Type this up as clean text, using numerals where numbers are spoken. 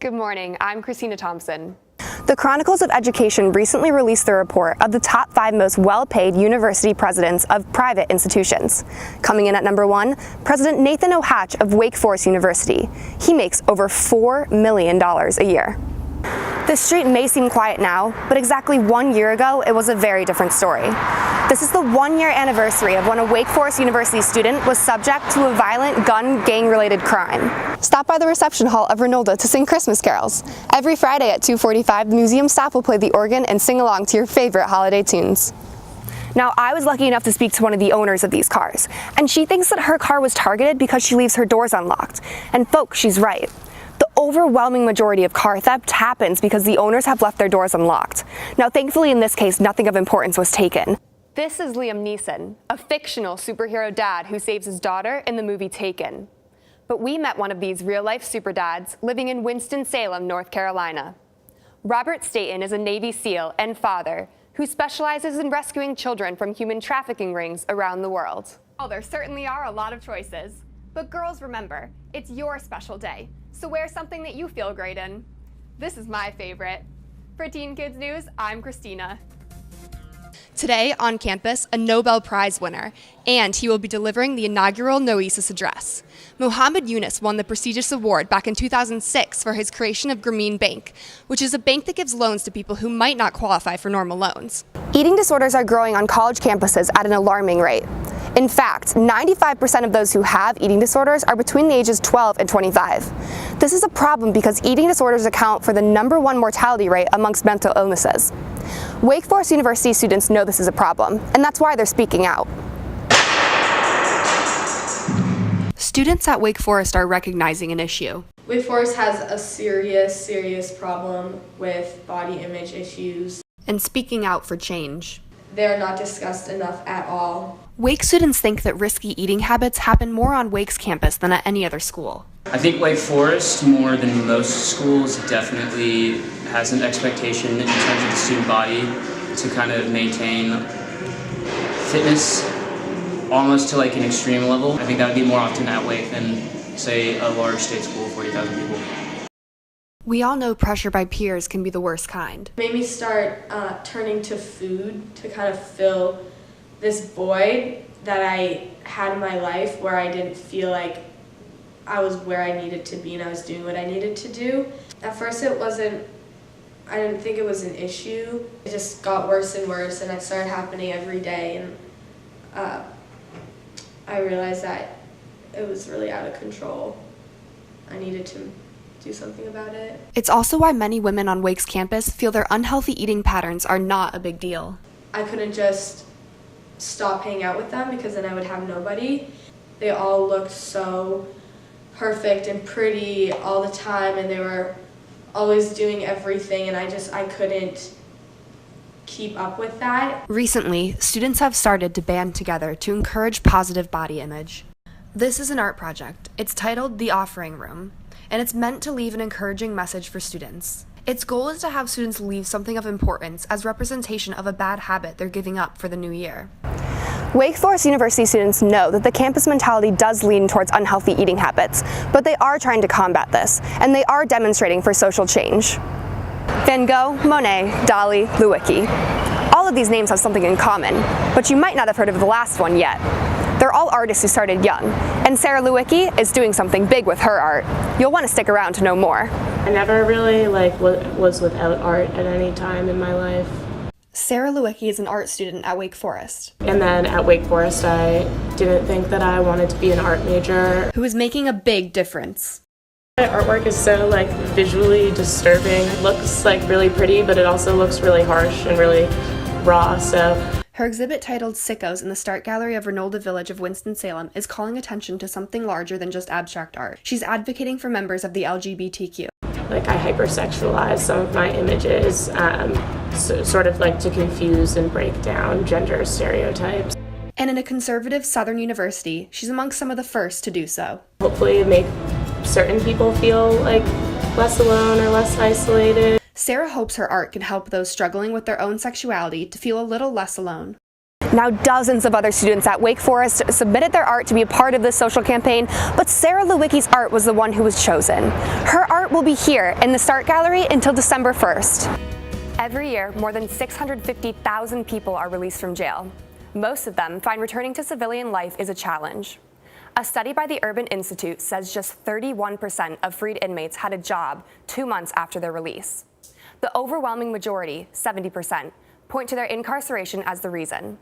Good morning, I'm Christina Thompson. The Chronicles of Education recently released the report of the top 5 most well-paid university presidents of private institutions. Coming in at number 1, President Nathan O'Hatch of Wake Forest University. He makes over $4 million a year. This street may seem quiet now, but exactly 1 year ago, it was a very different story. This is the 1-year anniversary of when a Wake Forest University student was subject to a violent gang-related crime. Stop by the reception hall of Renolda to sing Christmas carols. Every Friday at 2:45, the museum staff will play the organ and sing along to your favorite holiday tunes. Now, I was lucky enough to speak to one of the owners of these cars, and she thinks that her car was targeted because she leaves her doors unlocked. And folks, she's right. The overwhelming majority of car theft happens because the owners have left their doors unlocked. Now, thankfully in this case, nothing of importance was taken. This is Liam Neeson, a fictional superhero dad who saves his daughter in the movie Taken. But we met one of these real-life super dads living in Winston-Salem, North Carolina. Robert Staten is a Navy SEAL and father who specializes in rescuing children from human trafficking rings around the world. Well, there certainly are a lot of choices. But girls, remember, it's your special day, so wear something that you feel great in. This is my favorite. For Teen Kids News, I'm Christina. Today on campus, a Nobel Prize winner, and he will be delivering the inaugural Noesis address. Mohammed Yunus won the prestigious award back in 2006 for his creation of Grameen Bank, which is a bank that gives loans to people who might not qualify for normal loans. Eating disorders are growing on college campuses at an alarming rate. In fact, 95% of those who have eating disorders are between the ages 12 and 25. This is a problem because eating disorders account for the #1 mortality rate amongst mental illnesses. Wake Forest University students know this is a problem, and that's why they're speaking out. Students at Wake Forest are recognizing an issue. Wake Forest has a serious problem with body image issues. And speaking out for change. They're not discussed enough at all. Wake students think that risky eating habits happen more on Wake's campus than at any other school. I think Wake Forest, more than most schools, definitely has an expectation in terms of the student body to kind of maintain fitness almost to like an extreme level. I think that would be more often at Wake than, say, a large state school, 40,000 people. We all know pressure by peers can be the worst kind. It made me start turning to food to kind of fill this void that I had in my life where I didn't feel like I was where I needed to be and I was doing what I needed to do. At first I didn't think it was an issue. It just got worse and worse and it started happening every day, and I realized that it was really out of control. I needed to do something about it. It's also why many women on Wake's campus feel their unhealthy eating patterns are not a big deal. I couldn't just stop hanging out with them because then I would have nobody. They all looked so perfect and pretty all the time, and they were always doing everything, and I couldn't keep up with that. Recently, students have started to band together to encourage positive body image. This is an art project. It's titled The Offering Room, and it's meant to leave an encouraging message for students. Its goal is to have students leave something of importance as representation of a bad habit they're giving up for the new year. Wake Forest University students know that the campus mentality does lean towards unhealthy eating habits, but they are trying to combat this, and they are demonstrating for social change. Van Gogh, Monet, Dali, Lewicki. All of these names have something in common, but you might not have heard of the last one yet. They're all artists who started young, and Sarah Lewicki is doing something big with her art. You'll want to stick around to know more. I never really was without art at any time in my life. Sarah Lewicki is an art student at Wake Forest. And then at Wake Forest, I didn't think that I wanted to be an art major. Who is making a big difference. My artwork is so visually disturbing. It looks really pretty, but it also looks really harsh and really raw, so. Her exhibit titled Sickos in the Start Gallery of Renolda Village of Winston-Salem is calling attention to something larger than just abstract art. She's advocating for members of the LGBTQ. I hypersexualize some of my images, sort of to confuse and break down gender stereotypes. And in a conservative Southern university, she's amongst some of the first to do so. Hopefully make certain people feel less alone or less isolated. Sarah hopes her art can help those struggling with their own sexuality to feel a little less alone. Now, dozens of other students at Wake Forest submitted their art to be a part of this social campaign, but Sarah Lewicki's art was the one who was chosen. Her art will be here in the Start Gallery until December 1st. Every year, more than 650,000 people are released from jail. Most of them find returning to civilian life is a challenge. A study by the Urban Institute says just 31% of freed inmates had a job 2 months after their release. The overwhelming majority, 70%, point to their incarceration as the reason.